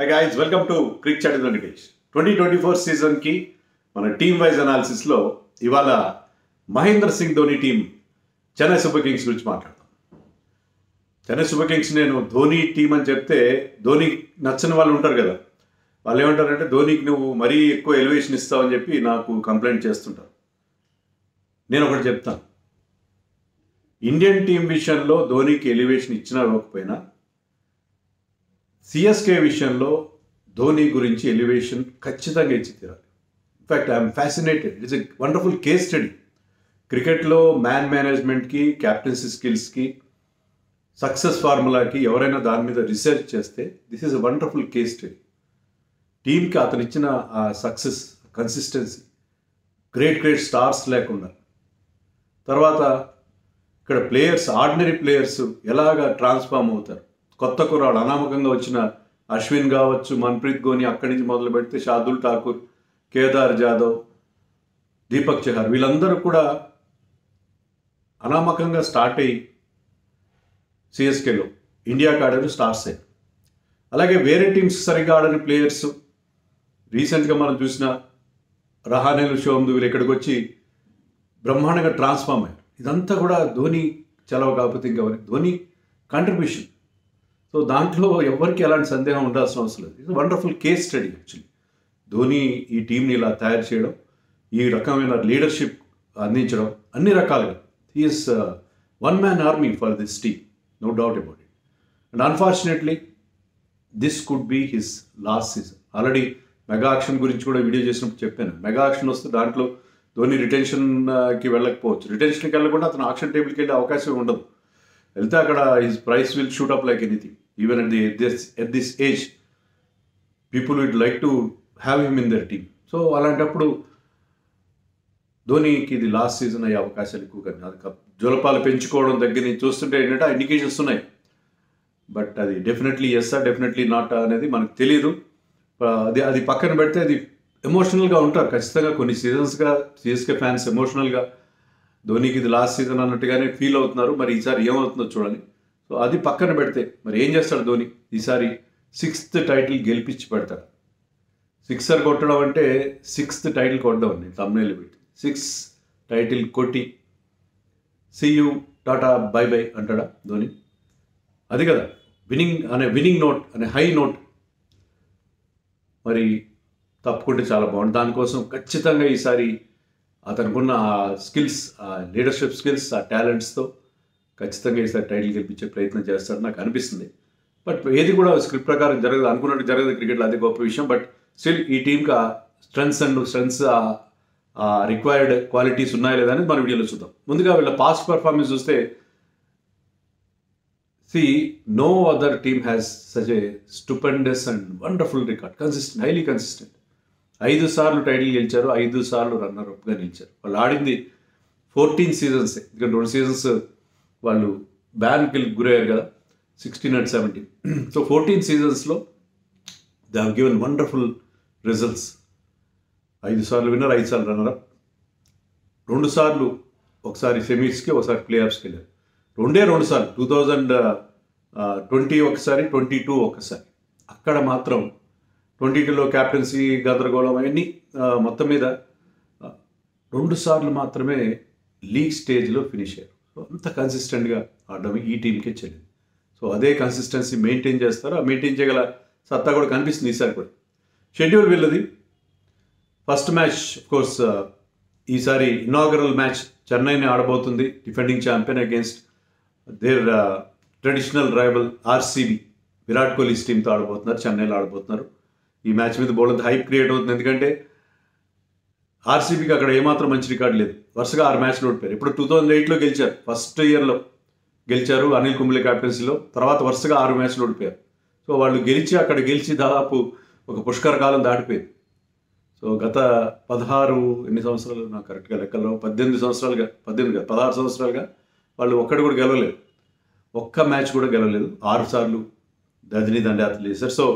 Hi guys, welcome to Cricket Chat with Venkatesh. 2024 season కి మన team wise analysis లో ఇవాళ Mahendra Singh Dhoni team Chennai Super Kings గురించి మాట్లాడతాం. చెన్నై సూపర్ కింగ్స్ నేను ధోని టీం అని చెప్తే ధోని నచ్చని వాళ్ళు ఉంటారు కదా, వాళ్ళు ఏమంటారంటే ధోనికి నువ్వు మరీ ఎక్కువ ఎలివేషన్ ఇస్తావని చెప్పి నాకు కంప్లైంట్ చేస్తుంటారు. నేను ఒకటి చెప్తాను, ఇండియన్ టీం విషయంలో ధోనికి ఎలివేషన్ ఇచ్చినా ఇవ్వకపోయినా సిఎస్కే విషయంలో ధోని గురించి ఎలివేషన్ ఖచ్చితంగా ఇచ్చి తీరాలి. In fact I'm fascinated. It's a wonderful case study. క్రికెట్లో మ్యాన్ మేనేజ్మెంట్కి, క్యాప్టెన్సీ స్కిల్స్కి, సక్సెస్ ఫార్ములాకి ఎవరైనా దాని మీద రీసెర్చ్ చేస్తే this is a wonderful case study. టీంకి అతను ఇచ్చిన ఆ సక్సెస్, కన్సిస్టెన్సీ, గ్రేట్ స్టార్స్ లేకుండా, తర్వాత ఇక్కడ ప్లేయర్స్, ఆర్డినరీ ప్లేయర్స్ ఎలాగా ట్రాన్స్ఫార్మ్ అవుతారు. కొత్త కుర్రాడు అనామకంగా వచ్చిన అశ్విన్ కావచ్చు, మన్ప్రీత్ గోని, అక్కడి నుంచి మొదలు పెడితే షార్దుల్ ఠాకూర్, కేదార్ జాదవ్, దీపక్ చహర్, వీళ్ళందరూ కూడా అనామకంగా స్టార్ట్ అయ్యి సిఎస్కేలో ఇండియాకి ఆడారు, స్టార్స్ అయ్యారు. అలాగే వేరే టీమ్స్ సరిగ్గా ఆడని ప్లేయర్స్ రీసెంట్గా మనం చూసిన రహానేలు, షోమ్దు వీళ్ళు ఇక్కడికి వచ్చి బ్రహ్మాండంగా ట్రాన్స్ఫార్మ్ అయ్యారు. ఇదంతా కూడా ధోని చలవ కాకపోతే ఇంకెవరి ధోని కాంట్రిబ్యూషన్. సో దాంట్లో ఎవరికి ఎలాంటి సందేహం ఉండాల్సిన అవసరం లేదు. ఇది wonderful case study actually. Dhoni ఈ టీంని ఇలా తయారు చేయడం, ఈ రకమైన లీడర్షిప్ అందించడం, అన్ని రకాలుగా he's one man army for this team, no doubt about it. And unfortunately this could be his last season. Already mega auction గురించి కూడా వీడియో చేసినప్పుడు చెప్పాను. మెగా ఆక్షన్ వస్తే దాంట్లో ధోని రిటెన్షన్కి వెళ్ళకపోవచ్చు. రిటెన్షన్కి వెళ్ళకుండా అతను ఆక్షన్ టేబుల్కి వెళ్ళే అవకాశం ఉండదు. వెళ్తే అక్కడ his price will shoot up like anything. Even at this age people would like to have him in their team. So అలాంటప్పుడు ధోనికి ఇది లాస్ట్ సీజన్ అయ్యే అవకాశాలు ఎక్కువ. కానీ అది జోలపాలు పెంచుకోవడం దగ్గర నుంచి చూస్తుంటే ఏంటంటే ఇండికేషన్స్ ఉన్నాయి. బట్ అది డెఫినెట్లీ ఎస్ డెఫినెట్లీ నాట్ అనేది మనకు తెలియదు. అది పక్కన పెడితే అది ఎమోషనల్గా ఉంటారు ఖచ్చితంగా. కొన్ని సీజన్స్గా సిఎస్కే ఫ్యాన్స్ ఎమోషనల్గా ధోనికి ఇది లాస్ట్ సీజన్ అన్నట్టుగానే ఫీల్ అవుతున్నారు. మరి ఈసారి ఏమవుతుందో చూడాలి. సో అది పక్కన పెడితే మరి ఏం చేస్తాడు ధోని? ఈసారి 6th టైటిల్ గెలిపించి పెడతాడు. సిక్సర్ కొట్టడం అంటే 6th టైటిల్ కొట్టడం అండి. తమ్నేలు పెట్టి 6 టైటిల్ కొట్టి see you tata bye bye అంటాడా ధోని? అది కదా విన్నింగ్ నోట్ అనే హై నోట్. మరి తప్పుకుంటే చాలా బాగుంది. దానికోసం ఖచ్చితంగా ఈసారి అతనుకున్న ఆ స్కిల్స్, ఆ లీడర్షిప్ స్కిల్స్, ఆ టాలెంట్స్తో ఖచ్చితంగా ఈసారి టైటిల్ గెలిపించే ప్రయత్నం చేస్తాడని నాకు అనిపిస్తుంది. బట్ ఏది కూడా స్క్రిప్ట్ ప్రకారం జరగదు, అనుకున్నట్టు జరగదు క్రికెట్లో. అది గొప్ప విషయం. బట్ స్టిల్ ఈ టీంకి ఆ స్ట్రెంగ్స్ ఆ రిక్వైర్డ్ క్వాలిటీస్ ఉన్నాయా లేదా అనేది మన వీడియోలో చూద్దాం. ముందుగా వీళ్ళ పాస్ట్ పర్ఫార్మెన్స్ చూస్తే no other team has such a stupendous and wonderful record. Consistent, highly consistent. 5 సార్లు టైటిల్ గెలిచారు, 5 సార్లు రన్నర్అప్గా నిలిచారు. వాళ్ళు ఆడింది 14 సీజన్సే. ఎందుకంటే 2 సీజన్స్ వాళ్ళు బ్యాన్కి గురయ్యారు కదా, 16 and 17. సో 14 సీజన్స్లో they have given wonderful results. 5 సార్లు విన్నర్, 5 సార్లు రన్నరప్, 2 సార్లు ఒకసారి సెమీస్కి, ఒకసారి ప్లే ఆఫ్స్కి వెళ్ళారు. 2 సార్లు 2020 ఒకసారి, 22 ఒకసారి. అక్కడ మాత్రం 22లో క్యాప్టెన్సీ గందరగోళం అవన్నీ మొత్తం మీద 2 సార్లు మాత్రమే లీగ్ స్టేజ్లో ఫినిష్ అయ్యారు. సో అంత కన్సిస్టెంట్గా ఆడడం ఈ టీంకే చెల్లింది. సో అదే కన్సిస్టెన్సీ మెయింటైన్ చేస్తారు. ఆ మెయింటైన్ చేయగల సత్తా కూడా కనిపిస్తుంది ఈసారి కూడా. షెడ్యూల్ వీళ్ళది. ఫస్ట్ మ్యాచ్ కోర్స్ ఈసారి ఇనాగరల్ మ్యాచ్ చెన్నైని ఆడబోతుంది. Defending champion against their traditional rival RCB. Virat Kohli's టీంతో ఆడబోతున్నారు, చెన్నైలో ఆడబోతున్నారు. ఈ మ్యాచ్ మీద బోల్డ్ హైప్ క్రియేట్ అవుతుంది. ఎందుకంటే ఆర్సీబీకి అక్కడ ఏమాత్రం మంచి రికార్డు లేదు. వరుసగా 6 మ్యాచ్లు ఓడిపోయారు. ఇప్పుడు 2008లో గెలిచారు, ఫస్ట్ ఇయర్లో గెలిచారు అనిల్ కుంబ్లే క్యాప్టెన్సీలో. తర్వాత వరుసగా 6 మ్యాచ్లు ఓడిపోయారు. సో వాళ్ళు అక్కడ గెలిచి దాదాపు ఒక పుష్కర కాలం దాటిపోయింది. సో గత 16 సంవత్సరాలు, నాకు కరెక్ట్గా లెక్కల్లో 16 సంవత్సరాలుగా వాళ్ళు ఒక్కటి కూడా గెలవలేదు. ఒక్క మ్యాచ్ కూడా గెలవలేదు. 6 సార్లు దదిని దండాతలు చేశారు. So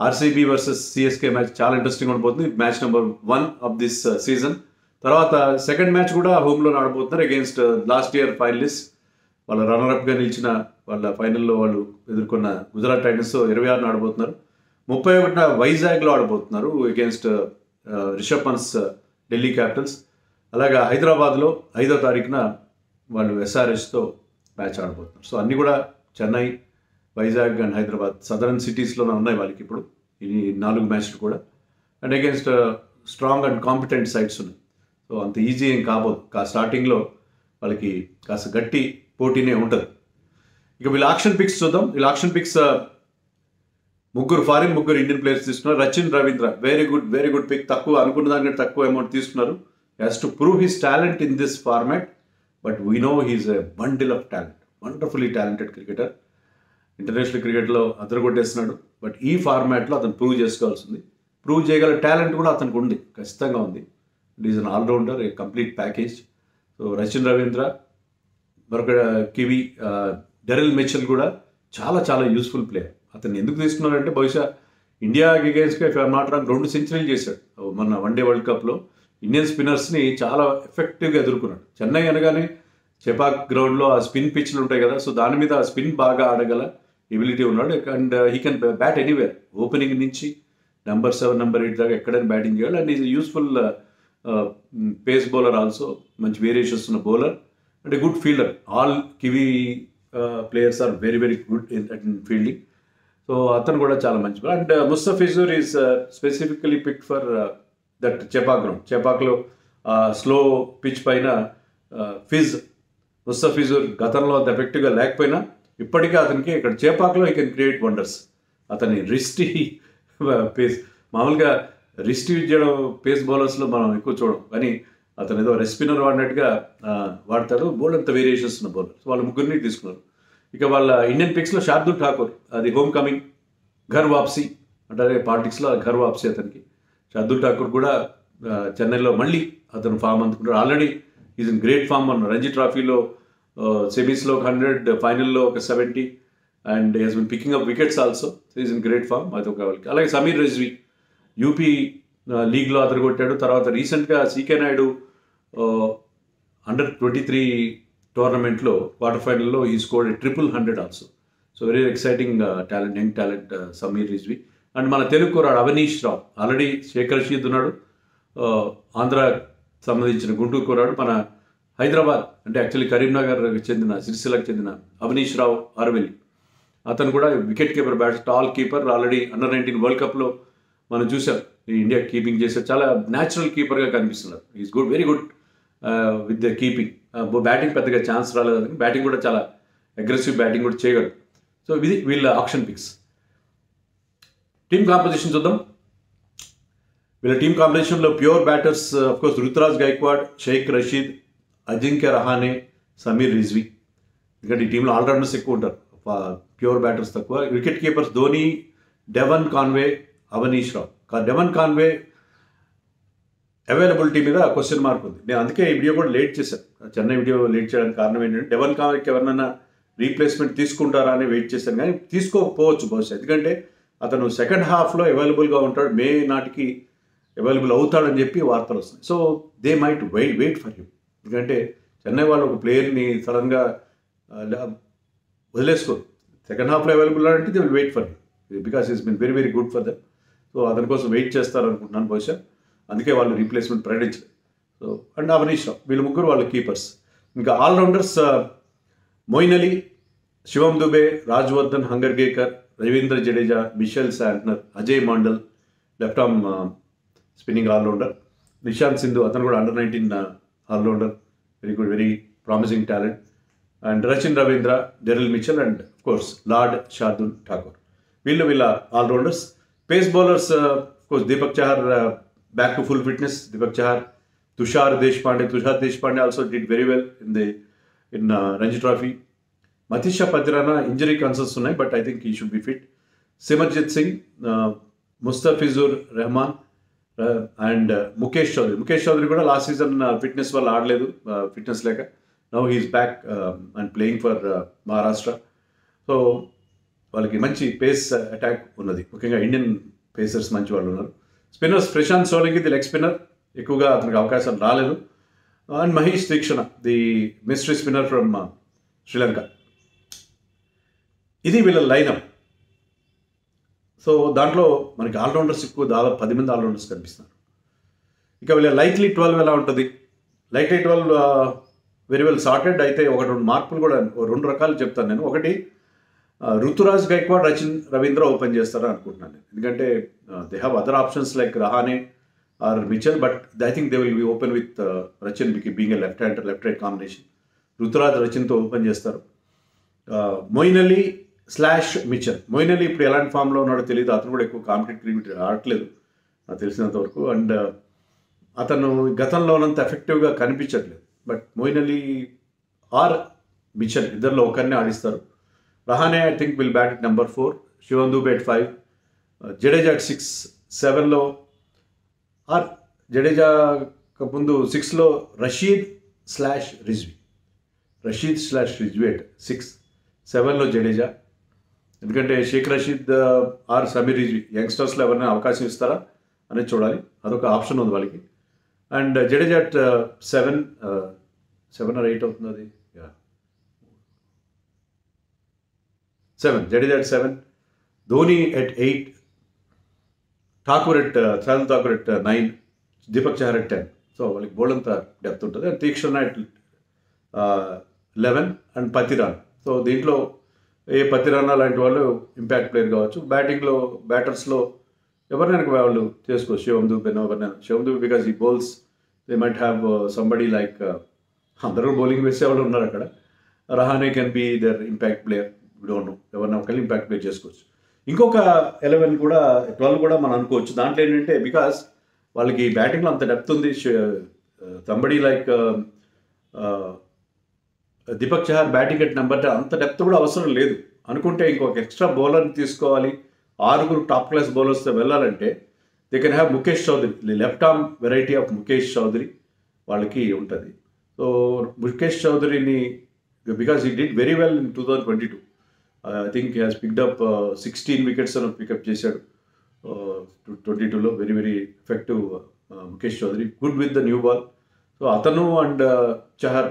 RCB versus CSK match చాలా ఇంట్రెస్టింగ్ ఉండబోతుంది. Match number 1 of this season. తర్వాత సెకండ్ మ్యాచ్ కూడా హోమ్లో ఆడబోతున్నారు అగేన్స్ట్ లాస్ట్ ఇయర్ ఫైనలిస్ట్. వాళ్ళ రన్నర్అప్గా నిలిచిన వాళ్ళ ఫైనల్లో వాళ్ళు ఎదుర్కొన్న గుజరాత్ టైటన్స్తో 26న ఆడబోతున్నారు. 31న వైజాగ్లో ఆడబోతున్నారు అగేన్స్ట్ రిషబ్ పంత్స్ ఢిల్లీ క్యాపిటల్స్. అలాగే హైదరాబాద్లో 5వ తారీఖున వాళ్ళు ఎస్ఆర్హెచ్తో మ్యాచ్ ఆడబోతున్నారు. సో అన్నీ కూడా చెన్నై, వైజాగ్ అండ్ హైదరాబాద్ సదరన్ సిటీస్లోనే ఉన్నాయి వాళ్ళకి ఇప్పుడు ఈ 4 మ్యాచ్లు కూడా. And against strong and competent sides ఉన్నాయి. సో అంత ఈజీ ఏం కాబోదు. స్టార్టింగ్లో వాళ్ళకి కాస్త గట్టి పోటీనే ఉంటుంది. ఇక వీళ్ళ ఆక్షన్ పిక్స్ చూద్దాం. వీళ్ళ auction picks 3 foreign, 3 Indian players తీసుకున్నారు. Rachin Ravindra very good pick. తక్కువ అనుకున్న దానికంటే తక్కువ అమౌంట్ తీసుకున్నారు. Has to prove his talent in this format, but we know he's a bundle of talent. Wonderfully talented cricketer. International క్రికెట్లో అదరగొట్టేస్తున్నాడు. బట్ ఈ ఫార్మాట్లో అతను ప్రూవ్ చేసుకోవాల్సింది. ప్రూవ్ చేయగల టాలెంట్ కూడా అతనికి ఉంది, ఖచ్చితంగా ఉంది. It is an allrounder, a complete package. So Rachin Ravindra, మరొక కివి డెరిల్ మిచెల్ కూడా చాలా యూస్ఫుల్ ప్లేయర్. అతను ఎందుకు తీసుకున్నారంటే బహుశా ఇండియాకి అగేన్స్ట్గా ఇఫ్ ఐఎమ్ నాట్ రాంగ్ 2 సెంచరీలు చేశాడు మొన్న వన్డే వరల్డ్ కప్లో. ఇండియన్ స్పిన్నర్స్ని చాలా ఎఫెక్టివ్గా ఎదుర్కొన్నాడు. చెన్నై అనగానే చెపాక్ గ్రౌండ్లో ఆ స్పిన్ పిచ్లు ఉంటాయి కదా, సో దాని మీద ఆ స్పిన్ బాగా ఆడగల ఎబిలిటీ ఉన్నాడు. And he can bat anywhere. Opening నుంచి నెంబర్ 7, నెంబర్ 8 దాకా ఎక్కడైనా బ్యాటింగ్ చేయాలి. And is useful pace bowler also. మంచి వేరియేషన్స్ ఉన్న bowler and a good fielder. All Kiwi players are very good in fielding. So అతను కూడా చాలా మంచి. And Mustafizur is specifically pick for that Chepauk ground. చెపాక్లో స్లో పిచ్ పైన ముస్తఫిజుర్ గతంలో అంత ఎఫెక్టివ్గా లేకపోయినా ఇప్పటికే అతనికి ఇక్కడ చేపాక్లో ఈ కెన్ క్రియేట్ వండర్స్. అతని రిస్టీ పేస్, మామూలుగా రిస్ట్ యూజ్ చేయడం పేస్ బౌలర్స్లో మనం ఎక్కువ చూడం, కానీ అతను ఏదో రెస్పిన్నర్ వాడినట్టుగా వాడతాడు. బౌలర్ అంత వేరియేషన్స్ ఉన్న బౌలర్. వాళ్ళు 3 తీసుకున్నారు. ఇక వాళ్ళ ఇండియన్ పిక్స్లో శార్దుల్ ఠాకూర్, అది హోమ్ కమింగ్, ఘర్ వాప్సీ అంటే పాలిటిక్స్లో ఘర్ వాప్సీ అతనికి. శార్దుల్ ఠాకూర్ కూడా చెన్నైలో మళ్ళీ అతను ఫామ్ అందుకుంటారు. Already is in great form. అన్న రంజీ ట్రాఫీలో సెమీస్లో 100, ఫైనల్లో ఒక 70 and he's been picking up wickets also. Is in great form. అది ఒక వాళ్ళకి. అలాగే సమీర్ రిజ్వీ యూపీ లీగ్లో అదరగొట్టాడు. తర్వాత రీసెంట్గా సీకే నాయుడు అండర్-23 టోర్నమెంట్లో క్వార్టర్ ఫైనల్లో ఈ scored 100 also. So very exciting talent, young talent Sameer Rizvi. And మన తెలుగు కుర్రాడు అవనీష్ రావు, ఆల్రెడీ శేఖర్ రషీద్ ఉన్నాడు, ఆంధ్ర సంబంధించిన గుంటూరు కుర్రాడు. మన హైదరాబాద్ అంటే యాక్చువల్లీ కరీంనగర్ చెందిన, సిరిసిల్లకు చెందిన అవనీష్ రావు ఆర్వెల్లి, అతను కూడా wicket keeper, tall keeper. Already under-19 world కప్లో మనం చూసాం ఇండియా కీపింగ్ చేసే. చాలా న్యాచురల్ కీపర్గా కనిపిస్తున్నారు. Is good, very good with the keeping. Batting పెద్దగా ఛాన్స్ రాలేదు, కానీ బ్యాటింగ్ కూడా చాలా అగ్రెసివ్ బ్యాటింగ్ కూడా చేయగలరు. సో ఇది వీళ్ళ ఆప్షన్ పిక్స్. టీమ్ కాంపోజిషన్ చూద్దాం. వీళ్ళ టీమ్ కాంపోజిషన్లో pure batters of course Ruturaj Gaikwad, Shaikh Rasheed, Ajinkya Rahane, Sameer Rizvi. ఎందుకంటే ఈ టీంలో ఆల్రౌండర్స్ ఎక్కువ ఉంటారు, ప్యూర్ బ్యాటర్స్ తక్కువ. Wicket keepers Dhoni, Devon Conway, Avanish Rao. Devon Conway availability మీద క్వశ్చన్ మార్క్ ఉంది. నేను అందుకే ఈ వీడియో కూడా లేట్ చేశాను. చెన్నై వీడియో లేట్ చేయడానికి కారణం ఏంటంటే డెవన్ కాన్వేకి ఎవరినైనా రీప్లేస్మెంట్ తీసుకుంటారా అని వెయిట్ చేశాను, కానీ తీసుకోకపోవచ్చు బహుశా. ఎందుకంటే అతను సెకండ్ హాఫ్లో అవైలబుల్గా ఉంటాడు, మే నాటికి అవైలబుల్ అవుతాడని చెప్పి వార్తలు వస్తున్నాయి. So they might wait for him. ఎందుకంటే చెన్నై వాళ్ళు ఒక ప్లేయర్ని సడన్గా వదిలేసుకోరు. సెకండ్ హాఫ్లో అవైలబుల్ అంటే they will wait for him because is been very good for them. So అతని కోసం వెయిట్ చేస్తారు అనుకుంటున్నాను బహుశా, అందుకే వాళ్ళు రీప్లేస్మెంట్ ప్రకటించలేదు. సో అండ్ అవనీష్ రావు, వీళ్ళు 3 వాళ్ళ కీపర్స్. ఇంకా allrounders Moeen Ali, Shivam Dube, Rajvardhan Hangargekar, Ravindra Jadeja, Mitchell Santner, Ajay Mandal left arm spinning allrounder, Nishant Sindhu అతను కూడా under nineteen allrounder, very good, very promising talent. And Rachin Ravindra, Daryl Mitchell and course lord Shardul Thakur. వీళ్ళ allrounders. Pace bowlers course Deepak Chahar back to full fitness. Deepak Chahar, Tushar Deshpande also did very well in Ranji trophy. Matheesha Pathirana injury concerns ఉన్నాయి, but I think he should be fit. Simarjit Singh, Mustafizur Rahman and Mukesh Choudhary కూడా last season fitness వల్ల ఆడలేదు, fitness లేక. Now he's back and playing for Maharashtra. So వాళ్ళకి మంచి face attack ఉన్నది, ముఖ్యంగా Indian pacers మంచి వాళ్ళు ఉన్నారు. Spinners Prashant Solanki the leg spinner, ఎక్కువగా అతనికి అవకాశాలు రాలేదు. And Maheesh Theekshana the mystery spinner from Sri Lanka. ఇది వీళ్ళ లైనప్. సో దాంట్లో మనకి ఆల్రౌండర్స్ ఎక్కువ, దాదాపు 10 మంది ఆల్రౌండర్స్ కనిపిస్తున్నారు. ఇక వీళ్ళ లైక్లీ 12 ఎలా ఉంటుంది? Likely 12 very well sorted. అయితే ఒకటి 2 మార్పులు కూడా 2 రకాలు చెప్తాను నేను. ఒకటి, రుతురాజ్ గైక్వాడ్, రచిన్ రవీంద్ర ఓపెన్ చేస్తారని అనుకుంటున్నాను నేను. ఎందుకంటే they have other options like Rahane or Mitchell, but I think they will be open with Rachin being a left hander, left right combination. Ruturaj రచిన్తో ఓపెన్ చేస్తారు. మొయిన్ అలీ / మిచెల్. మొయిన్ అలీ ఇప్పుడు ఎలాంటి ఫామ్లో ఉన్నాడో తెలియదు. అతను కూడా ఎక్కువ కాంపిటేటివ్ క్రికెట్ ఆడట్లేదు నాకు తెలిసినంత వరకు. అండ్ అతను గతంలో ఉన్నంత ఎఫెక్టివ్గా కనిపించట్లేదు. But Moin Ali or Mitchell ఇద్దరిలో ఒకరిని ఆడిస్తారు. Rahane I think will bat at number 4, Shivam Dube at 5, Jadeja at 6, 7లో ఆర్ జడేజా ముందు 6లో రషీద్/రిజ్వీ at 6, 7లో జడేజా. ఎందుకంటే షేక్ రషీద్ ఆర్ సమీర్ రిజ్వీ యంగ్స్టర్స్లో ఎవరైనా అవకాశం ఇస్తారా అనేది చూడాలి. అదొక ఆప్షన్ ఉంది వాళ్ళకి. అండ్ జడేజా at 7 or 8 అవుతుంది అది. 7, Jadeja at 7, Dhoni at 8, Shardul Thakur at 9, Deepak Chahar at 10. So వాళ్ళకి బోల్డంత డెప్త్ ఉంటుంది. And Theekshana at 11 and Pathirana. So దీంట్లో పతిరానా లాంటి వాళ్ళు ఇంపాక్ట్ ప్లేయర్ కావచ్చు. బ్యాటర్స్లో ఎవరినైనా వాళ్ళు చేసుకోవచ్చు. శివం దూబేనో ఎవరినైనా. Shivam Dube because he bowls they might have somebody like, అందరూ బౌలింగ్ వేసేవాళ్ళు ఉన్నారు అక్కడ. Rahane can be the impact player. Don't know, ఎవరిన ఒకళ్ళు ఇంపాక్ట్ ప్లే చేసుకోవచ్చు. ఇంకొక 11 కూడా 12 కూడా మనం అనుకోవచ్చు. దాంట్లో ఏంటంటే బికాస్ వాళ్ళకి బ్యాటింగ్లో అంత డెప్త్ ఉంది. Somebody like Deepak Chahar batting at number 10 అంత డెప్త్ కూడా అవసరం లేదు. అనుకుంటే ఇంకొక ఎక్స్ట్రా బౌలర్ని తీసుకోవాలి, 6 టాప్ క్లాస్ బౌలర్స్తో వెళ్ళాలంటే they can have Mukesh Choudhary, left arm variety of Mukesh Choudhary వాళ్ళకి ఉంటుంది. సో ముఖేష్ చౌదరిని because he did very well in 2022. I think he has picked up 16 wickets అని పికప్ చేశాడు 22లో. Very very effective Mukesh Choudhary, good with the new ball. So అతను and Chahar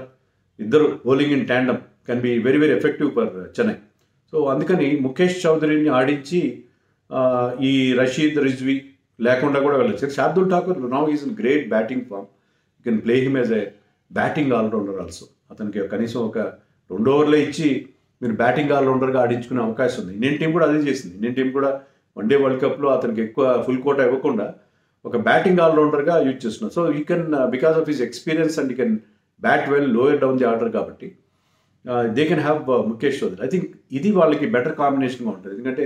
ఇద్దరు bowling in tandem can be very very effective for Chennai. So అందుకని ముఖేష్ చౌదరిని ఆడించి ఈ రషీద్ రిజ్వీ లేకుండా కూడా వెళ్ళచ్చు. Shardul Thakur now is in great batting form. You can play him as a batting allrounder also. అతనికి కనీసం ఒక 2 ఓవర్లే ఇచ్చి మీరు బ్యాటింగ్ ఆల్రౌండర్గా ఆడించుకునే అవకాశం ఉంది. ఇండియన్ టీం కూడా అదే చేసింది. ఇండియన్ టీం కూడా వన్డే వరల్డ్ కప్లో అతనికి ఎక్కువ ఫుల్ కోటా ఇవ్వకుండా ఒక బ్యాటింగ్ ఆల్రౌండర్గా యూజ్ చేస్తున్నారు. So you can because of his experience and you can bat well lower down the order కాబట్టి they can have Mukesh Choudhary. I think ఇది వాళ్ళకి బెటర్ కాంబినేషన్గా ఉంటుంది. ఎందుకంటే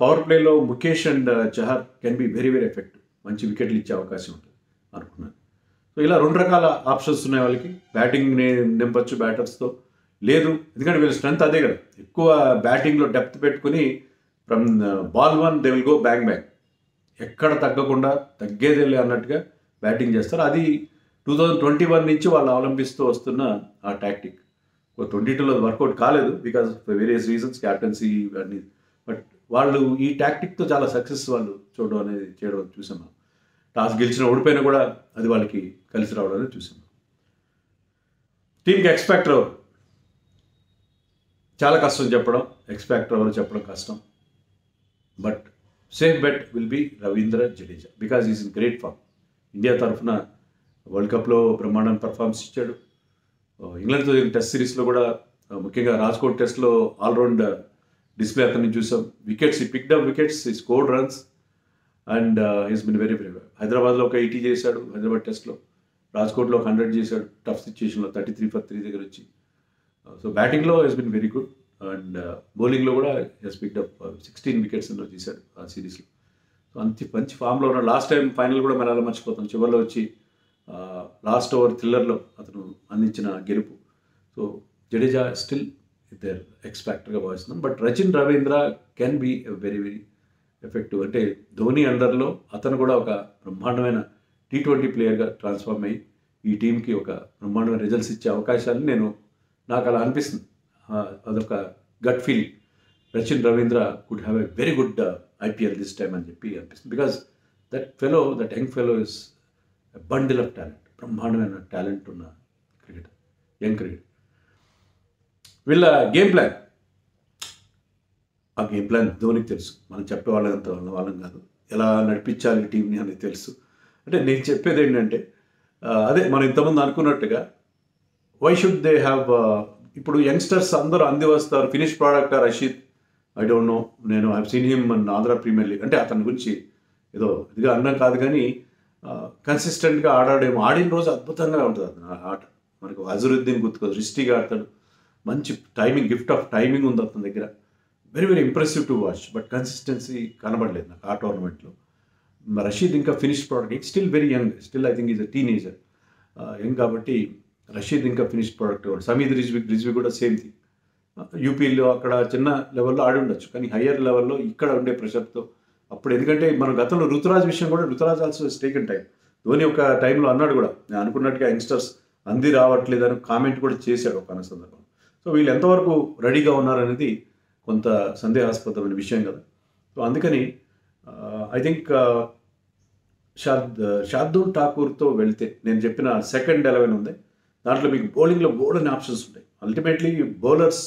పవర్ ప్లేలో Mukesh and Chahar can be very very effective. మంచి వికెట్లు ఇచ్చే అవకాశం ఉంటుంది అనుకున్నాను. సో ఇలా 2 రకాల ఆప్షన్స్ ఉన్నాయి వాళ్ళకి. బ్యాటింగ్ నింపచ్చు బ్యాటర్స్తో, లేదు ఎందుకంటే వీళ్ళ స్ట్రెంత్ అదే కదా, ఎక్కువ బ్యాటింగ్లో డెప్త్ పెట్టుకుని from ball 1 they will go bang, ఎక్కడ తగ్గకుండా తగ్గేదేలే అన్నట్టుగా బ్యాటింగ్ చేస్తారు. అది 2021 నుంచి వాళ్ళు అవలంబిస్తూ వస్తున్న ఆ టాక్టిక్. 22లో వర్కౌట్ కాలేదు because of various reasons, captaincy అన్నీ. బట్ వాళ్ళు ఈ టాక్టిక్తో చాలా సక్సెస్ వాళ్ళు చేయడం చూసాం. టాస్ గెలిచిన ఓడిపోయినా కూడా అది వాళ్ళకి కలిసి రావడం అనేది చూసాం. టీంకి ఎక్స్పెక్టర్ ఎవరు చాలా కష్టం చెప్పడం. ఎక్స్పెక్టర్ ఎవరు చెప్పడం కష్టం. But safe bet will be Ravindra Jadeja because is in great form. India తరఫున వరల్డ్ కప్లో బ్రహ్మాండం పర్ఫార్మెన్స్ ఇచ్చాడు. ఇంగ్లాండ్తో టెస్ట్ సిరీస్లో కూడా ముఖ్యంగా రాజ్కోట్ టెస్ట్లో ఆల్రౌండ్ డిస్ప్లే అతన్ని చూసాం. వికెట్స్, ఈ పిక్డ్ అప్ వికెట్స్, ఈ scored runs and is been very very. హైదరాబాద్లో ఒక 80 చేశాడు హైదరాబాద్ టెస్ట్లో. రాజ్కోట్లో ఒక 100 చేశాడు టఫ్ సిచ్యుయేషన్లో 33 for 3 దగ్గర వచ్చి. సో బ్యాటింగ్లో he's been very good and బౌలింగ్లో కూడా హెస్ పిక్డ్ అప్ 16 వికెట్స్ ఎన్నో చేశాడు ఆ సిరీస్లో. సో మంచి ఫామ్లో ఉన్నాడు. లాస్ట్ టైం ఫైనల్ కూడా మనం ఎలా మర్చిపోతాం, చివరిలో వచ్చి లాస్ట్ ఓవర్ థ్రిల్లర్లో అతను అందించిన గెలుపు. సో జడేజా స్టిల్ ఇద్దరు ఎక్స్పెక్టర్గా భావిస్తున్నాం. But Rachin Ravindra can be very very effective. అంటే ధోని అండర్లో అతను కూడా ఒక బ్రహ్మాండమైన T20 ప్లేయర్గా ట్రాన్స్ఫార్మ్ అయ్యి ఈ టీంకి ఒక బ్రహ్మాండమైన రిజల్ట్స్ ఇచ్చే అవకాశాన్ని నాకు అలా అనిపిస్తుంది. అదొక gut feeling. Rachin Ravindra could have a very good IPL this time అని చెప్పి అనిపిస్తుంది. Because that young fellow is bundle of talent. బ్రహ్మాండమైన టాలెంట్ ఉన్న క్రికెటర్, యంగ్ క్రికెటర్. వీళ్ళ గేమ్ ప్లాన్ ఆ గేమ్ ప్లాన్ ధోనికి తెలుసు, మనం చెప్పేవాళ్ళంత వాళ్ళం కాదు, ఎలా నడిపించాలి టీంని అనేది తెలుసు. అంటే నేను చెప్పేది ఏంటంటే అదే మనం ఇంతకుముందు అనుకున్నట్టుగా వై షుడ్ దే హ్యావ్ ఇప్పుడు యంగ్స్టర్స్ అందరూ అంది వస్తారు, finish product Rasheed, I don't know, నేను I seen him on Andhra premier league. అంటే అతని గురించి ఏదో ఇదిగా అన్నం కాదు కానీ కన్సిస్టెంట్గా ఆడాడేమో, ఆడిన రోజు అద్భుతంగా ఉంటుంది అతను ఆట. మనకు అజరుద్దీన్ గుర్తుకోదు, రిస్టీగా ఆడతాడు, మంచి టైమింగ్, గిఫ్ట్ ఆఫ్ టైమింగ్ ఉంది అతని దగ్గర, very very impressive to watch. But consistency కనబడలేదు నాకు ఆ టోర్నమెంట్లో. రషీద్ ఇంకా finish product, it still very young, still I think is a teenager, young కాబట్టి రషీద్ ఇంకా ఫినిష్ ప్రోడక్ట్. సమీద్ రిజ్వీ కూడా సేమ్ థింగ్, యూపీలో అక్కడ చిన్న లెవెల్లో ఆడి ఉండొచ్చు, కానీ హయ్యర్ లెవెల్లో ఇక్కడ ఉండే ప్రెషర్తో అప్పుడు, ఎందుకంటే మన గతంలో ఋతురాజ్ విషయం కూడా, Ruturaj also taken time. Dhoni ఒక టైంలో అన్నాడు కూడా, నేను అనుకున్నట్టుగా యంగ్స్టర్స్ అంది రావట్లేదని కామెంట్ కూడా చేశాడు ఒక సందర్భం. సో వీళ్ళు ఎంతవరకు రెడీగా ఉన్నారనేది కొంత సందేహాస్పదమైన విషయం కదా. సో అందుకని ఐ థింక్ శార్దూల్ ఠాకూర్తో వెళ్తే, నేను చెప్పిన సెకండ్ 11 ఉంది, దాంట్లో మీకు బౌలింగ్లో బోల్డెన్ ఆప్షన్స్ ఉంటాయి. అల్టిమేట్లీ బౌలర్స్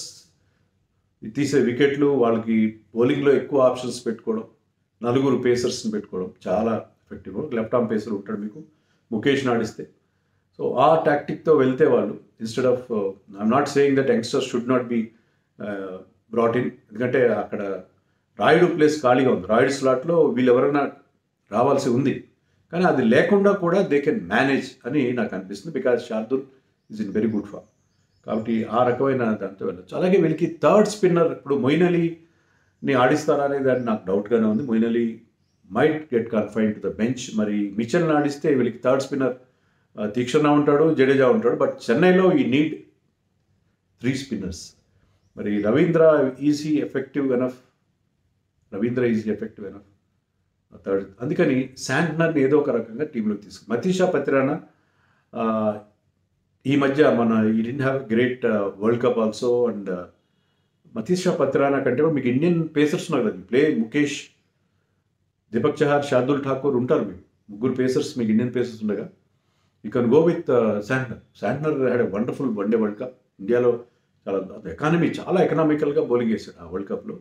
తీసే వికెట్లు, వాళ్ళకి బౌలింగ్లో ఎక్కువ ఆప్షన్స్ పెట్టుకోవడం, నలుగురు పేసర్స్ని పెట్టుకోవడం చాలా ఎఫెక్టివ్. లెఫ్ట్ ఆర్మ్ పేసర్ ఉంటాడు మీకు, ముఖేష్ ఆడిస్తే. సో ఆ టాక్టిక్తో వెళ్తే వాళ్ళు, instead of, I'm not saying that youngsters should not be brought in, ఎందుకంటే అక్కడ రాయుడు ప్లేస్ ఖాళీగా ఉంది, రాయుడు స్లాట్లో వీళ్ళు ఎవరైనా రావాల్సి ఉంది, కానీ అది లేకుండా కూడా దే కెన్ మేనేజ్ అని నాకు అనిపిస్తుంది. Because Shardul is in very good form, కాబట్టి ఆ రకమైన దాంతో వెళ్ళచ్చు. అలాగే వీళ్ళకి థర్డ్ స్పిన్నర్, ఇప్పుడు మొయిన్ అలీని ఆడిస్తారా అనేది అది నాకు డౌట్గానే ఉంది. Moeen Ali might get confined to the bench. మరి మిచెల్ని ఆడిస్తే వీళ్ళకి థర్డ్ స్పిన్నర్ తీక్షణ ఉంటాడు, జడేజా ఉంటాడు, బట్ చెన్నైలో ఈ నీడ్ 3 స్పిన్నర్స్. మరి Ravindra is effective enough, third. అందుకని శాంట్నర్ని ఏదో ఒక రకంగా టీంలోకి తీసుకు, మతీషా పత్రానా ఈ మధ్య he didn't have great world cup also, and Matheesha Pathirana కంటే కూడా మీకు ఇండియన్ పేసర్స్ ఉన్నారు కదా, ప్లే ముఖేష్, దీపక్ చహార్, శార్దూల్ ఠాకూర్ ఉంటారు, మీకు ముగ్గురు పేసర్స్, మీకు ఇండియన్ పేసర్స్ ఉండగా you can go with Santner had a wonderful one day world cup. ఇండియాలో చాలా ఎకనామికల్గా బౌలింగ్ వేసాడు ఆ వరల్డ్ కప్లో,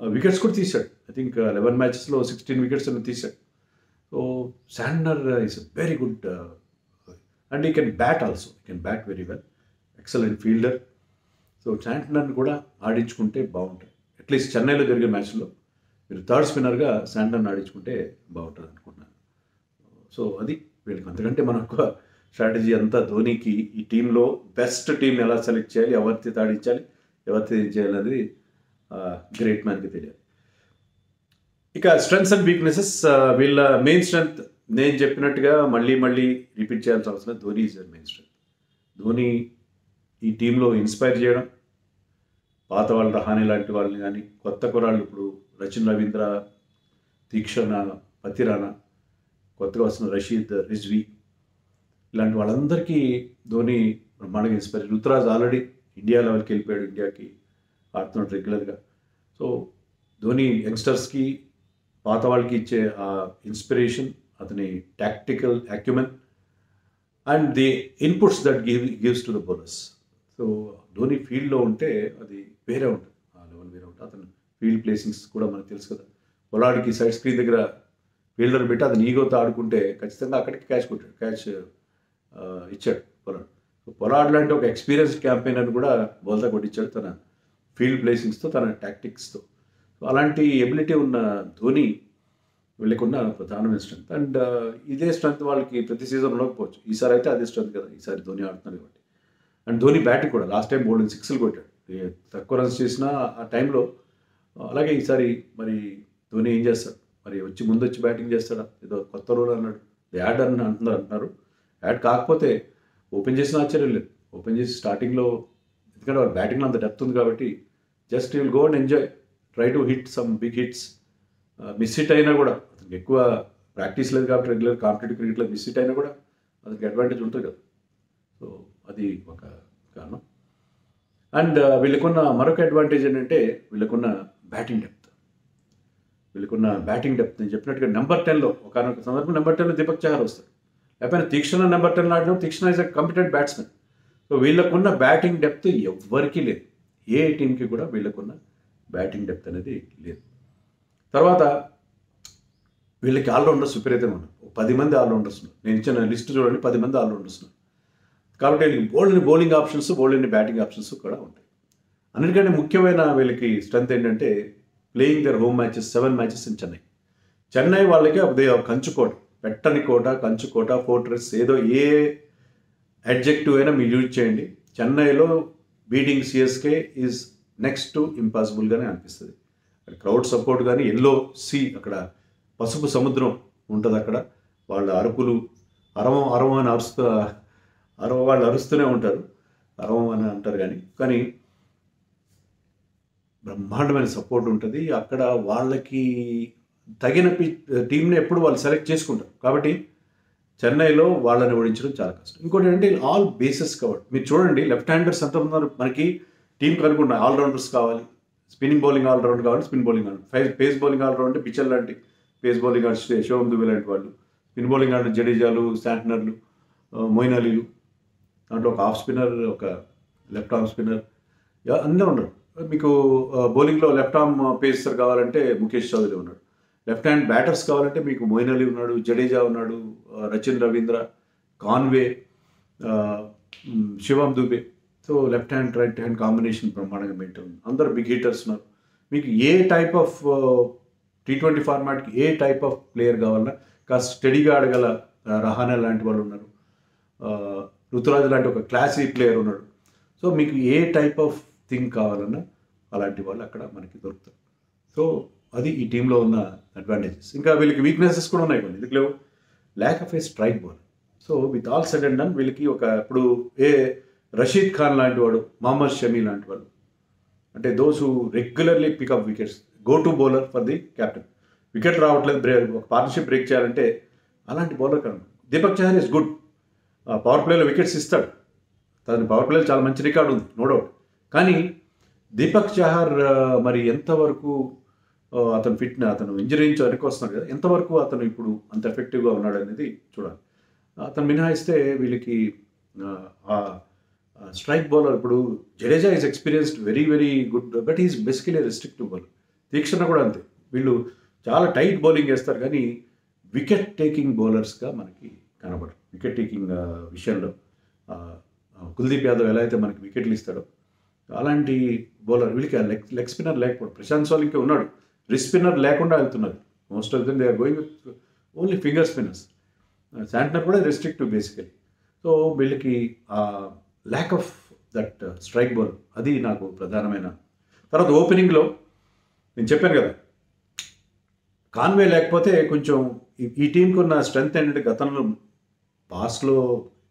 వికెట్స్ కూడా తీశాడు. ఐ థింక్ 11 మ్యాచెస్లో 16 వికెట్స్ అని తీశాడు. So Santner is a very good, and he can bat also, he can bat very well, excellent fielder. So శాంట్నర్ని కూడా ఆడించుకుంటే బాగుంటుంది. అట్లీస్ట్ చెన్నైలో జరిగే మ్యాచ్లో మీరు థర్డ్ స్పిన్నర్గా శాంట్నర్ని ఆడించుకుంటే బాగుంటుంది అనుకుంటున్నాను. సో అది వీళ్ళకి, అంతకంటే మనకు స్ట్రాటజీ అంతా ధోనికి ఈ టీంలో బెస్ట్ టీంని ఎలా సెలెక్ట్ చేయాలి, ఎవరితో ఆడించాలి, ఎవరితో చేయాలి అనేది గ్రేట్ మ్యాన్కి తెలియాలి. ఇక స్ట్రెంగ్స్ అండ్ వీక్నెసెస్, వీళ్ళ మెయిన్ స్ట్రెంగ్త్ నేను చెప్పినట్టుగా మళ్ళీ రిపీట్ చేయాల్సిన అవసరం లేదు, Dhoni is their main strength. Dhoni ఈ టీంలో ఇన్స్పైర్ చేయడం, పాత వాళ్ళు రహానే లాంటి వాళ్ళని కానీ, కొత్త కురాళ్ళు ఇప్పుడు రచిన్ రవీంద్ర, తీక్షణ, పతిరానా, కొత్తగా వస్తున్న రషీద్ రిజ్వీ, ఇలాంటి వాళ్ళందరికీ ధోని బ్రహ్మాండంగా ఇన్స్పైర్. రుతురాజ్ ఆల్రెడీ ఇండియా లెవెల్కి వెళ్ళిపోయాడు, ఇండియాకి ఆడుతున్నాడు రెగ్యులర్గా. సో ధోని యంగ్స్టర్స్కి, పాత వాళ్ళకి ఇచ్చే ఆ ఇన్స్పిరేషన్, అతని tactical acumen and the inputs that gives to the bowlers. So Dhoni ఫీల్డ్లో ఉంటే అది వేరే ఉంటుంది, ఆ లెవెల్ వేరే ఉంటుంది. అతను ఫీల్డ్ ప్లేసింగ్స్ కూడా మనకు తెలుసు కదా, పొలాడికి సైడ్ స్క్రీన్ దగ్గర ఫీల్డర్ పెట్టి అతను ఈగోతో ఆడుకుంటే ఖచ్చితంగా అక్కడికి క్యాచ్ ఇచ్చాడు పొలాడ్. సో పొలాడ్ లాంటి ఒక ఎక్స్పీరియన్స్డ్ క్యాంపెయినర్ కూడా బౌల్తా కొట్టించాడు తన ఫీల్డ్ ప్లేసింగ్స్తో, తన టాక్టిక్స్తో. సో అలాంటి ఎబిలిటీ ఉన్న ధోని వీళ్ళకున్న ప్రధానమైన స్ట్రెంత్. అండ్ ఇదే స్ట్రెంత్ వాళ్ళకి ప్రతి సీజన్ ఉండకపోవచ్చు, ఈసారి అయితే అదే స్ట్రెంత్ కదా, ఈసారి ధోని ఆడుతున్నాడు కాబట్టి. అండ్ ధోని బ్యాటింగ్ కూడా లాస్ట్ టైం బౌలింగ్ 6లు కొట్టాడు, తక్కువ రన్స్ చేసినా ఆ టైంలో. అలాగే ఈసారి మరి ధోని ఏం చేస్తాడు, మరి ముందు వచ్చి బ్యాటింగ్ చేస్తాడా, ఏదో కొత్త రూల్ అన్నాడు, యాడ్ అని అంటున్నారు. యాడ్ కాకపోతే ఓపెన్ చేసిన ఆశ్చర్యం లేదు, ఓపెన్ చేసి స్టార్టింగ్లో, ఎందుకంటే వాళ్ళ బ్యాటింగ్లో అంత డెప్త్ ఉంది కాబట్టి just you will go and enjoy, try to hit some big hits. Miss hit అయినా కూడా, అతనికి ఎక్కువ ప్రాక్టీస్ లేదు కాబట్టి రెగ్యులర్ కాంపిటేటివ్ క్రికెట్లో మిస్ హిట్ అయినా కూడా అతనికి అడ్వాంటేజ్ ఉంటుంది కదా. సో అది ఒక కారణం. అండ్ వీళ్ళకున్న మరొక అడ్వాంటేజ్ ఏంటంటే వీళ్ళకున్న బ్యాటింగ్ డెప్త్. నేను చెప్పినట్టుగా నెంబర్ 10లో ఒకనొక సందర్భం నెంబర్ 10లో దీపక్ చహార్ వస్తాడు, లేకపోతే తీక్షణ నెంబర్ 10 ఆడినా, Theekshana is a competent batsmen. So వీళ్ళకున్న బ్యాటింగ్ డెప్త్ ఎవ్వరికీ లేదు, ఏ టీంకి కూడా వీళ్ళకున్న బ్యాటింగ్ డెప్త్ అనేది లేదు. తర్వాత వీళ్ళకి ఆల్రౌండర్స్ విపరీతంగా ఉన్నారు. 10 మంది ఆల్రౌండర్స్ ఉన్నారు. నేను ఇచ్చిన లిస్ట్ చూడండి, 10 మంది ఆల్రౌండర్స్ ఉన్నారు. కాబట్టి వీళ్ళకి బౌలింగ్ ఆప్షన్స్, బ్యాటింగ్ ఆప్షన్స్ కూడా ఉంటాయి. అన్నిటికంటే ముఖ్యమైన వీళ్ళకి స్ట్రెంత్ ఏంటంటే playing their home matches 7 matches in Chennai వాళ్ళకి అదే కంచుకోట, పెట్టని కోట, కంచుకోట, ఫోర్ట్రెస్, ఏదో ఏ అడ్జెక్టివ్ అయినా మీరు యూజ్ చేయండి. చెన్నైలో beating CSK is next to ఇంపాసిబుల్గానే అనిపిస్తుంది. క్రౌడ్ సపోర్ట్ కానీ, ఎల్లో సీ, అక్కడ పసుపు సముద్రం ఉంటుంది. అక్కడ వాళ్ళ అరుపులు, అరవం అని వాళ్ళు అరుస్తూనే ఉంటారు, అరవం అని అంటారు. కానీ బ్రహ్మాండమైన సపోర్ట్ ఉంటుంది అక్కడ. వాళ్ళకి తగిన టీంని ఎప్పుడు వాళ్ళు సెలెక్ట్ చేసుకుంటారు. కాబట్టి చెన్నైలో వాళ్ళని ఓడించడం చాలా కష్టం. ఇంకోటి ఏంటంటే ఆల్ బేసెస్ కవర్డ్. మీరు చూడండి, లెఫ్ట్ హ్యాండర్స్ ఎంత ఉన్నారు మనకి టీం కనుక్కున్న. ఆల్రౌండర్స్ కావాలి, స్పిన్నింగ్ బౌలింగ్ ఆల్రౌండర్ కావాలి, spin bowling allrounder, pace bowling allrounder అంటే పిచర్ లాంటి pace bowling order Shivam Dube లాంటి వాళ్ళు, స్పిన్ బౌలింగ్ ఆర్డర్ జడేజాలు, శాంట్నర్లు, మొయిన్ అలీలు, దాంట్లో ఒక హాఫ్ స్పిన్నర్, ఒక లెఫ్ట్ ఆర్మ్ స్పిన్నర్, అందరూ ఉన్నారు. మీకు బౌలింగ్లో లెఫ్ట్ ఆర్మ్ పేసర్ కావాలంటే ముఖేష్ చౌదరి ఉన్నాడు. లెఫ్ట్ హ్యాండ్ బ్యాటర్స్ కావాలంటే మీకు మొయిన్ అలీ ఉన్నాడు, జడేజా ఉన్నాడు, Rachin Ravindra, Conway, Shivam Dube. So left hand right hand combination బ్రహ్మాండంగా మెయింటైన్. అందరు బిగ్ హిట్టర్స్ ఉన్నారు. మీకు ఏ టైప్ ఆఫ్ T20 ఫార్మాట్కి ఏ టైప్ ఆఫ్ ప్లేయర్ కావాలన్నా కాస్త స్టడీగా ఆడగల రహానే లాంటి వాళ్ళు ఉన్నారు, రుతురాజ్ లాంటి ఒక క్లాసీ ప్లేయర్ ఉన్నాడు. సో మీకు ఏ టైప్ ఆఫ్ థింగ్ కావాలన్నా అలాంటి వాళ్ళు అక్కడ మనకి దొరుకుతారు. సో అది ఈ టీంలో ఉన్న అడ్వాంటేజెస్. ఇంకా వీళ్ళకి వీక్నెసెస్ కూడా ఉన్నాయి కొన్ని. ఎందుకు లేవు? Lack of A strike ball. So with all said and done వీళ్ళకి ఇప్పుడు రషీద్ ఖాన్ లాంటి వాడు, మహమ్మద్ షమీ లాంటి వాళ్ళు, అంటే those who regularly pick up wickets, go to bowler for the captain. Wicket రావట్లేదు, ఒక పార్ట్నర్షిప్ బ్రేక్ చేయాలంటే అలాంటి బౌలర్ కాదు. Deepak Chahar is good, power ప్లేలో వికెట్స్ ఇస్తాడు. తన పవర్ ప్లేలో చాలా మంచి రికార్డు ఉంది, నో డౌట్. కానీ దీపక్ చహర్ మరి ఎంతవరకు అతను ఇంజరీ నుంచి వరకు వస్తున్నాడు కదా, ఎంతవరకు అతను ఇప్పుడు అంత ఎఫెక్టివ్గా ఉన్నాడు అనేది చూడాలి. అతను మినహాయిస్తే వీళ్ళకి స్ట్రైక్ బౌలర్ ఇప్పుడు Jadeja is experienced, very very good, but is basically restrictive bowler. Theekshana కూడా అంతే. వీళ్ళు చాలా టైట్ బౌలింగ్ వేస్తారు కానీ వికెట్ టేకింగ్ బౌలర్స్గా మనకి కనబడరు. వికెట్ టేకింగ్ విషయంలో కుల్దీప్ యాదవ్ ఎలా అయితే మనకి వికెట్లు ఇస్తాడో అలాంటి బౌలర్ వీళ్ళకి లెగ్ స్పిన్నర్ లేకపోవడం. ప్రశాంత్ సోలంకి ఉన్నాడు, రిస్ట్ స్పిన్నర్ లేకుండా వెళ్తున్నారు. Most of them they are going with only finger spinners. Santner కూడా రెస్ట్రిక్టివ్ బేసికలీ. సో వీళ్ళకి lack of that strike ball, అది నాకు ప్రధానమైన. తర్వాత ఓపెనింగ్లో నేను చెప్పాను కదా, కాన్వే లేకపోతే కొంచెం ఈ టీంకి ఉన్న స్ట్రెంగ్త్ ఏంటంటే గతంలో పాస్ట్లో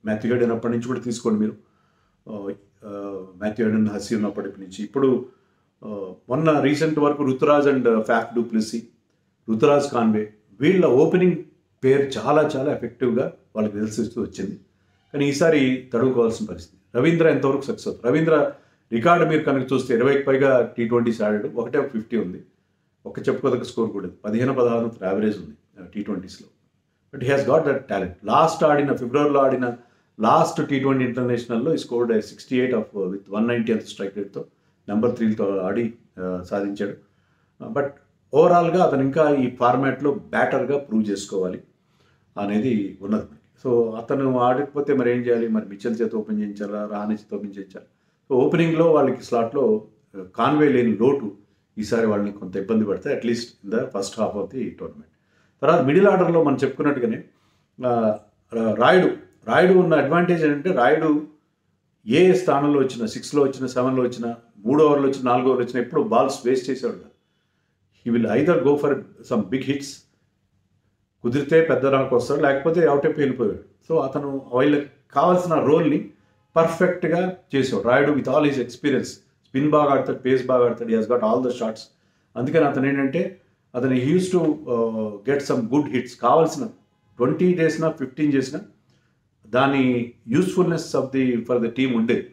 మాథ్యూ హెడెన్ అప్పటి నుంచి కూడా తీసుకోండి మీరు, మాథ్యూ హెడెన్, హసీ ఉన్నప్పటి నుంచి ఇప్పుడు మొన్న రీసెంట్ వరకు Ruturaj and Faf du Plessis, Ruturaj Conway, వీళ్ళ ఓపెనింగ్ పేరు చాలా చాలా ఎఫెక్టివ్గా వాళ్ళకి తెలిసిస్తూ వచ్చింది. కానీ ఈసారి తడుకోవాల్సిన పరిస్థితి. రవీంద్ర ఎంతవరకు సక్సెస్ అవుతుంది? రవీంద్ర రికార్డు మీరు కనుక చూస్తే 20కి పైగా T20s ఆడాడు, ఒకటే 50 ఉంది, ఒక చెప్పుకోదగ్గ స్కోర్ కూడా 15-16 యావరేజ్ ఉంది T20స్లో. But he has got that talent. ఫిబ్రవరిలో ఆడిన లాస్ట్ T20 ఇంటర్నేషనల్లో ఈ స్కోర్డ్ 68 విత్ 190 అంత స్ట్రైక్ రేట్తో నెంబర్ 3తో ఆడి సాధించాడు. బట్ ఓవరాల్గా అతను ఇంకా ఈ ఫార్మాట్లో బ్యాటర్గా ప్రూవ్ చేసుకోవాలి అనేది ఉన్నది. సో అతను ఆడకపోతే మరి ఏం చేయాలి? మరి మిచెల్ చేత ఓపెన్ చేయించాలా, రహానే చేత ఓపెన్ చేయించాలి. సో ఓపెనింగ్లో వాళ్ళకి స్లాట్లో కాన్వే లేని లోటు ఈసారి వాళ్ళని కొంత ఇబ్బంది పడితే at least in the first half of the tournament. తర్వాత మిడిల్ ఆర్డర్లో మనం చెప్పుకున్నట్టుగానే రాయుడు ఉన్న అడ్వాంటేజ్ ఏంటంటే రాయుడు ఏ స్థానంలో వచ్చినా, 6లో వచ్చినా, 7లో వచ్చినా, 3 ఓవర్లో వచ్చినా, 4 ఓవర్లు వచ్చినా ఎప్పుడు బాల్స్ వేస్ట్ చేసేవాడు కాదు. He will either go for some big hits, కుదిరితే పెద్ద రాకు వస్తాడు, లేకపోతే అవుట్ అయిపోయి వెళ్ళిపోయాడు. సో అతను వీళ్ళకి కావాల్సిన రోల్ని పర్ఫెక్ట్గా చేసాడు Rayudu with all his experience. Spin బాగా ఆడతాడు, పేస్ బాగా ఆడతాడు, he has got all the shots. అందుకని అతను ఏంటంటే అతను use to get some good hits. కావాల్సిన 20 చేసినా 15 చేసినా దాని యూస్ఫుల్నెస్ ఫర్ ద టీమ్ ఉండేది.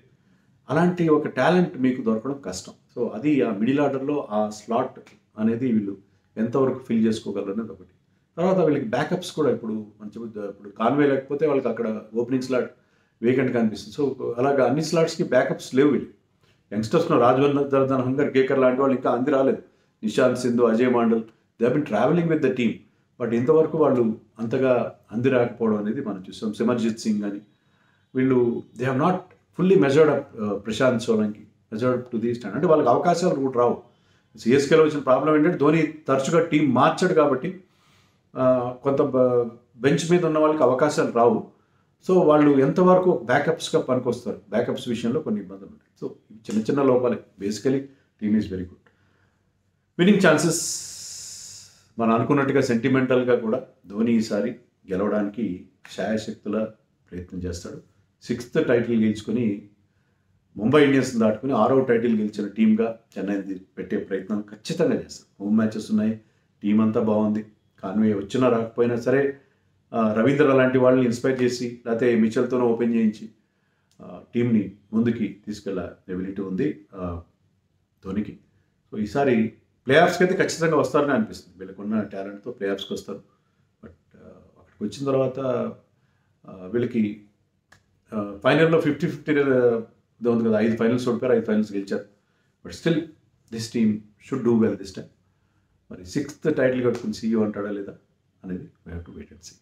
అలాంటి ఒక టాలెంట్ మీకు దొరకడం కష్టం. సో అది ఆ మిడిల్ ఆర్డర్లో ఆ స్లాట్ అనేది వీళ్ళు ఎంతవరకు ఫిల్ చేసుకోగలరు అనేది ఒకటి. తర్వాత వీళ్ళకి బ్యాకప్స్ కూడా ఇప్పుడు కాన్వే లేకపోతే వాళ్ళకి అక్కడ ఓపెనింగ్ స్లాట్ వేకెంట్గా అనిపిస్తుంది. సో అలాగా అన్ని స్లాట్స్కి బ్యాకప్స్ లేవు వీళ్ళు. యంగ్స్టర్స్లో రాజవర్ధన్ హంగర్ కేకర్ లాంటి వాళ్ళు ఇంకా అంది రాలేదు. Nishant Sindhu, Ajay Mandal, they have been travelling with the team. But ఇంతవరకు వాళ్ళు అంతగా అంది రాకపోవడం అనేది మనం చూస్తాం. సిమర్జిత్ సింగ్ అని వీళ్ళు they have not fully measured up. Prashant Solanki measured up to the stand. అంటే వాళ్ళకి అవకాశాలు కూడా రావు. సిఎస్కేలో వచ్చిన ప్రాబ్లం ఏంటంటే ధోని తరచుగా టీం మార్చాడు కాబట్టి కొంత బెంచ్ మీద ఉన్న వాళ్ళకి అవకాశాలు రావు. సో వాళ్ళు ఎంతవరకు బ్యాకప్స్గా పనికొస్తారు, బ్యాకప్స్ విషయంలో కొన్ని ఇబ్బందులు ఉంటాయి. సో చిన్న చిన్న లోపాలే. Basically team is very good. Winning chances మనం అనుకున్నట్టుగా సెంటిమెంటల్గా కూడా ధోని ఈసారి గెలవడానికి శాయశక్తుల ప్రయత్నం చేస్తాడు. 6th టైటిల్ గెలుచుకొని ముంబై ఇండియన్స్ని దాటుకుని 6వ టైటిల్ గెలిచిన టీమ్గా చెన్నైని పెట్టే ప్రయత్నం ఖచ్చితంగా చేస్తాడు. హోమ్ మ్యాచెస్ ఉన్నాయి, టీం అంతా బాగుంది. కాన్వే వచ్చినా రాకపోయినా సరే రవీంద్ర లాంటి వాళ్ళని ఇన్స్పైర్ చేసి లేకపోతే మిచెల్తోనే ఓపెన్ చేయించి టీంని ముందుకి తీసుకెళ్ళే ఎబిలిటీ ఉంది ధోనికి. సో ఈసారి ప్లే ఆఫ్స్కి అయితే ఖచ్చితంగా వస్తారని అనిపిస్తుంది. వీళ్ళకున్న టాలెంట్తో ప్లే ఆఫ్స్కి వస్తారు. బట్ అక్కడికి వచ్చిన తర్వాత వీళ్ళకి ఫైనల్లో 50-50 ఉంది కదా. 5 ఫైనల్స్ ఓడిపోయారు, 5 ఫైనల్స్ గెలిచారు. But still this team should do well this time. మరి 6th టైటిల్ కట్టుకుని సీఈఓ అంటాడా లేదా అనేది we have to wait and see.